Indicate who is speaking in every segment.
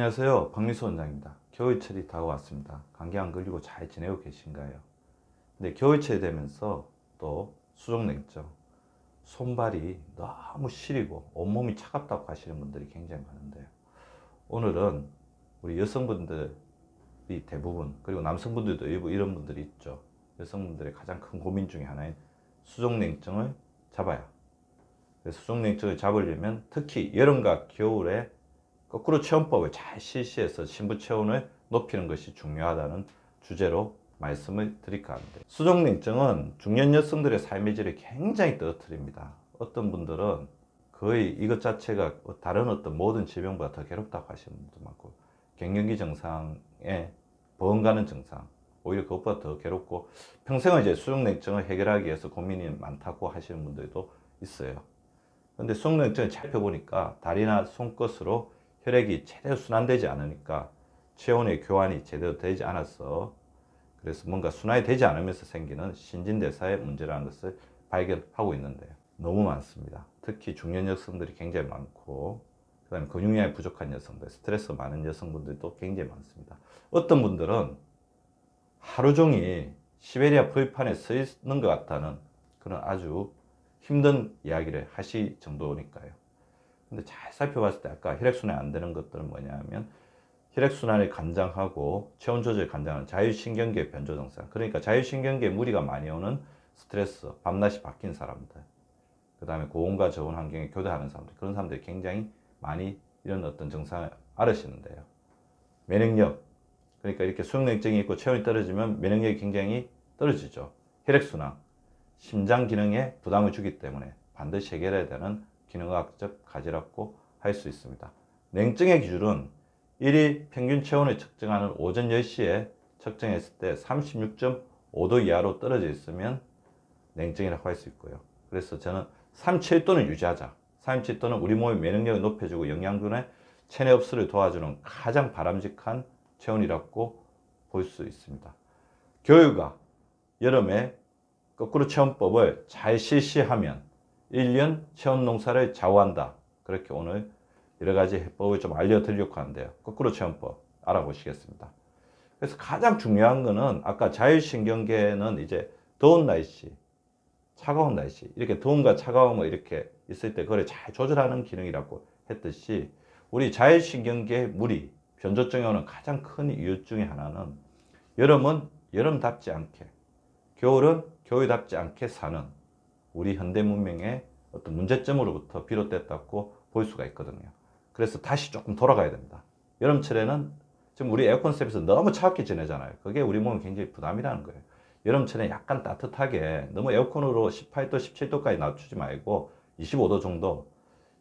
Speaker 1: 안녕하세요. 박미수 원장입니다. 겨울철이 다가왔습니다. 감기 안 걸리고 잘 지내고 계신가요? 근데 겨울철이 되면서 또 수족냉증, 손발이 너무 시리고 온몸이 차갑다고 하시는 분들이 굉장히 많은데요. 오늘은 우리 여성분들이 대부분, 그리고 남성분들도 일부 이런 분들이 있죠. 여성분들의 가장 큰 고민 중에 하나인 수족냉증을 잡아야. 수족냉증을 잡으려면 특히 여름과 겨울에 거꾸로 체온법을 잘 실시해서 신부 체온을 높이는 것이 중요하다는 주제로 말씀을 드릴까 하는데, 수족냉증은 중년 여성들의 삶의 질을 굉장히 떨어뜨립니다. 어떤 분들은 거의 이것 자체가 다른 어떤 모든 질병보다 더 괴롭다고 하시는 분도 많고, 갱년기 증상에 버금가는 증상, 오히려 그것보다 더 괴롭고 평생을 이제 수족냉증을 해결하기 위해서 고민이 많다고 하시는 분들도 있어요. 근데 수족냉증을 살펴보니까 다리나 손끝으로 혈액이 제대로 순환되지 않으니까 체온의 교환이 제대로 되지 않아서, 그래서 뭔가 순환이 되지 않으면서 생기는 신진대사의 문제라는 것을 발견하고 있는데요. 너무 많습니다. 특히 중년 여성들이 굉장히 많고, 그 다음에 근육량이 부족한 여성들, 스트레스 많은 여성분들도 굉장히 많습니다. 어떤 분들은 하루 종일 시베리아 풀판에 서 있는 것 같다는 그런 아주 힘든 이야기를 하실 정도니까요. 근데 잘 살펴봤을 때 아까 혈액순환이 안 되는 것들은 뭐냐면, 혈액순환을 관장하고 체온 조절을 관장하는 자율신경계 변조 증상, 그러니까 자율신경계에 무리가 많이 오는 스트레스, 밤낮이 바뀐 사람들, 그 다음에 고온과 저온 환경에 교대하는 사람들, 그런 사람들이 굉장히 많이 이런 어떤 증상을 앓으시는데요. 면역력, 그러니까 이렇게 수족냉증이 있고 체온이 떨어지면 면역력이 굉장히 떨어지죠. 혈액순환, 심장 기능에 부담을 주기 때문에 반드시 해결해야 되는 기능학적 과제라고 할 수 있습니다. 냉증의 기준은 일일 평균 체온을 측정하는 오전 10시에 측정했을 때 36.5도 이하로 떨어져 있으면 냉증이라고 할 수 있고요. 그래서 저는 37도는 유지하자. 37도는 우리 몸의 면역력을 높여주고 영양분의 체내 흡수를 도와주는 가장 바람직한 체온이라고 볼 수 있습니다. 겨울과 여름에 거꾸로 체온법을 잘 실시하면 1년 체온 농사를 좌우한다. 그렇게 오늘 여러 가지 해법을 좀 알려드리려고 하는데요. 거꾸로 체온법 알아보시겠습니다. 그래서 가장 중요한 거는 아까 자율신경계는 이제 더운 날씨, 차가운 날씨, 이렇게 더움과 차가움을 이렇게 있을 때 그걸 잘 조절하는 기능이라고 했듯이, 우리 자율신경계 무리, 변조증이 오는 가장 큰 이유 중에 하나는 여름은 여름답지 않게, 겨울은 겨울답지 않게 사는 우리 현대 문명의 어떤 문제점으로부터 비롯됐다고 볼 수가 있거든요. 그래서 다시 조금 돌아가야 됩니다. 여름철에는 지금 우리 에어컨 서비스 너무 차갑게 지내잖아요. 그게 우리 몸에 굉장히 부담이라는 거예요. 여름철에 약간 따뜻하게, 너무 에어컨으로 18도, 17도까지 낮추지 말고 25도 정도,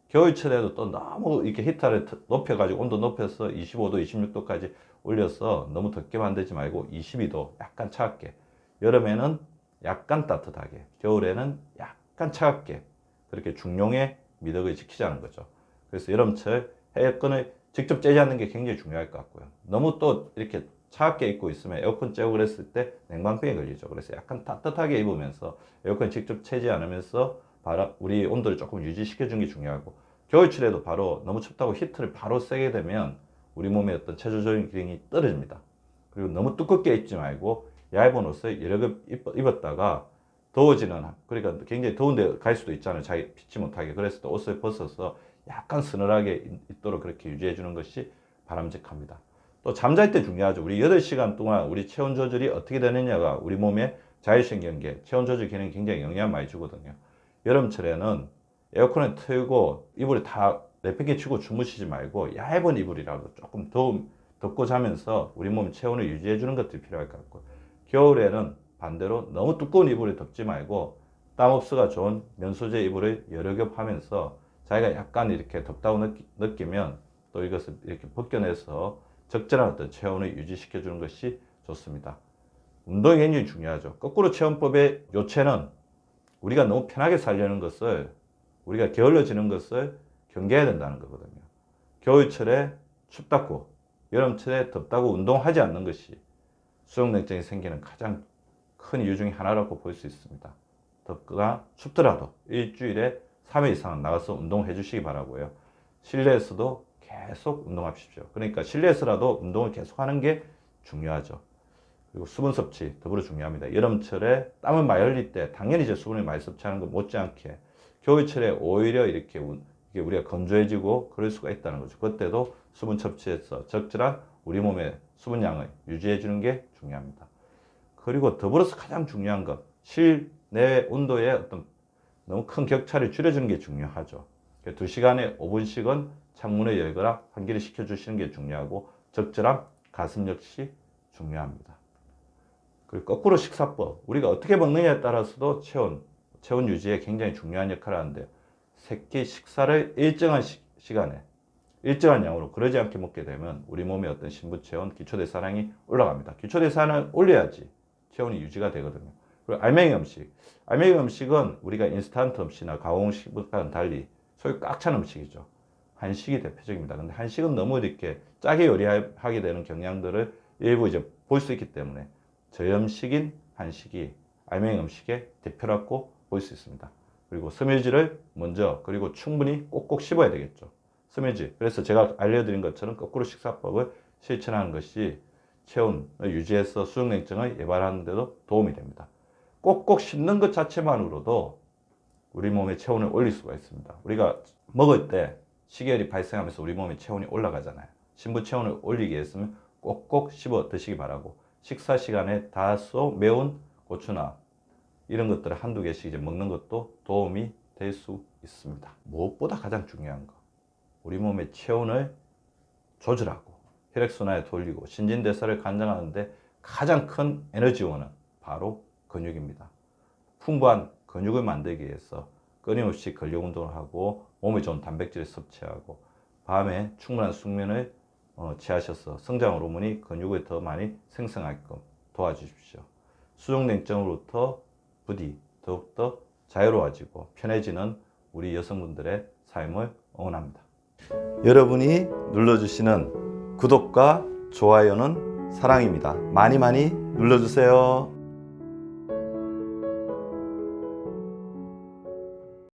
Speaker 1: 겨울철에도 또 너무 이렇게 히터를 높여가지고 온도 높여서 25도, 26도까지 올려서 너무 덥게 만들지 말고 22도, 약간 차갑게, 여름에는 약간 따뜻하게, 겨울에는 약간 차갑게, 그렇게 중용의 미덕을 지키자는 거죠. 그래서 여름철 에어컨을 직접 쬐지 않는 게 굉장히 중요할 것 같고요. 너무 또 이렇게 차갑게 입고 있으면 에어컨 쬐고 그랬을 때 냉방병에 걸리죠. 그래서 약간 따뜻하게 입으면서 에어컨 직접 쬐지 않으면서 우리 온도를 조금 유지시켜 주는 게 중요하고, 겨울철에도 바로 너무 춥다고 히트를 바로 세게 되면 우리 몸의 어떤 체조적인 기능이 떨어집니다. 그리고 너무 두껍게 입지 말고 얇은 옷을 여러 겹 입었다가 더워지는, 그러니까 굉장히 더운데 갈 수도 있잖아요. 자기 피치 못하게. 그래서 또 옷을 벗어서 약간 서늘하게 있도록 그렇게 유지해 주는 것이 바람직합니다. 또 잠잘 때 중요하죠. 우리 8시간 동안 우리 체온 조절이 어떻게 되느냐가 우리 몸의 자율신경계, 체온 조절 기능이 굉장히 영향을 많이 주거든요. 여름철에는 에어컨을 틀고 이불을 다 내팽개치고 주무시지 말고 얇은 이불이라도 조금 덮고 자면서 우리 몸 체온을 유지해 주는 것들이 필요할 것 같고, 겨울에는 반대로 너무 두꺼운 이불을 덮지 말고 땀 흡수가 좋은 면소재 이불을 여러 겹 하면서 자기가 약간 이렇게 덥다고 느끼면 또 이것을 이렇게 벗겨내서 적절한 어떤 체온을 유지시켜 주는 것이 좋습니다. 운동이 굉장히 중요하죠. 거꾸로 체온법의 요체는 우리가 너무 편하게 살려는 것을, 우리가 게을러지는 것을 경계해야 된다는 거거든요. 겨울철에 춥다고, 여름철에 덥다고 운동하지 않는 것이 수족냉증이 생기는 가장 큰 이유 중에 하나라고 볼 수 있습니다. 덥거나 춥더라도 일주일에 3회 이상은 나가서 운동해 주시기 바라고요. 실내에서도 계속 운동하십시오. 그러니까 실내에서라도 운동을 계속하는 게 중요하죠. 그리고 수분 섭취 더불어 중요합니다. 여름철에 땀을 많이 흘릴 때 당연히 이제 수분을 많이 섭취하는 것 못지않게 겨울철에 오히려 이렇게 우리가 건조해지고 그럴 수가 있다는 거죠. 그때도 수분 섭취해서 적절한 우리 몸의 수분량을 유지해 주는 게 중요합니다. 그리고 더불어서 가장 중요한 것, 실내 온도의 어떤 너무 큰 격차를 줄여주는 게 중요하죠. 2시간에 5분씩은 창문을 열거나 환기를 시켜주시는 게 중요하고 적절한 가습 역시 중요합니다. 그리고 거꾸로 식사법, 우리가 어떻게 먹느냐에 따라서도 체온 유지에 굉장히 중요한 역할을 하는데요. 새끼 식사를 일정한 시간에 일정한 양으로 그러지 않게 먹게 되면 우리 몸의 어떤 신부체온, 기초대사량이 올라갑니다. 기초대사량을 올려야지 체온이 유지가 되거든요. 그리고 알맹이 음식은 우리가 인스턴트 음식이나 가공식과는 달리 소위 꽉 찬 음식이죠. 한식이 대표적입니다. 근데 한식은 너무 이렇게 짜게 요리하게 되는 경향들을 일부 이제 볼 수 있기 때문에 저염식인 한식이 알맹이 음식의 대표라고 볼 수 있습니다. 그리고 섬유질을 먼저 그리고 충분히 꼭꼭 씹어야 되겠죠. 섬유질. 그래서 제가 알려드린 것처럼 거꾸로 식사법을 실천하는 것이 체온을 유지해서 수족냉증을 예방하는 데도 도움이 됩니다. 꼭꼭 씹는 것 자체만으로도 우리 몸의 체온을 올릴 수가 있습니다. 우리가 먹을 때 식이열이 발생하면서 우리 몸의 체온이 올라가잖아요. 신부 체온을 올리기 위해서는 꼭꼭 씹어 드시기 바라고, 식사 시간에 다소 매운 고추나 이런 것들을 한두 개씩 이제 먹는 것도 도움이 될 수 있습니다. 무엇보다 가장 중요한 거, 우리 몸의 체온을 조절하고 혈액순환에 돌리고 신진대사를 관장하는데 가장 큰 에너지원은 바로 근육입니다. 풍부한 근육을 만들기 위해서 끊임없이 근력 운동을 하고 몸에 좋은 단백질을 섭취하고 밤에 충분한 숙면을 취하셔서 성장 호르몬이 근육을 더 많이 생성하게끔 도와주십시오. 수족냉증으로부터 부디 더욱더 자유로워지고 편해지는 우리 여성분들의 삶을 응원합니다. 여러분이 눌러주시는 구독과 좋아요는 사랑입니다. 많이 많이 눌러주세요.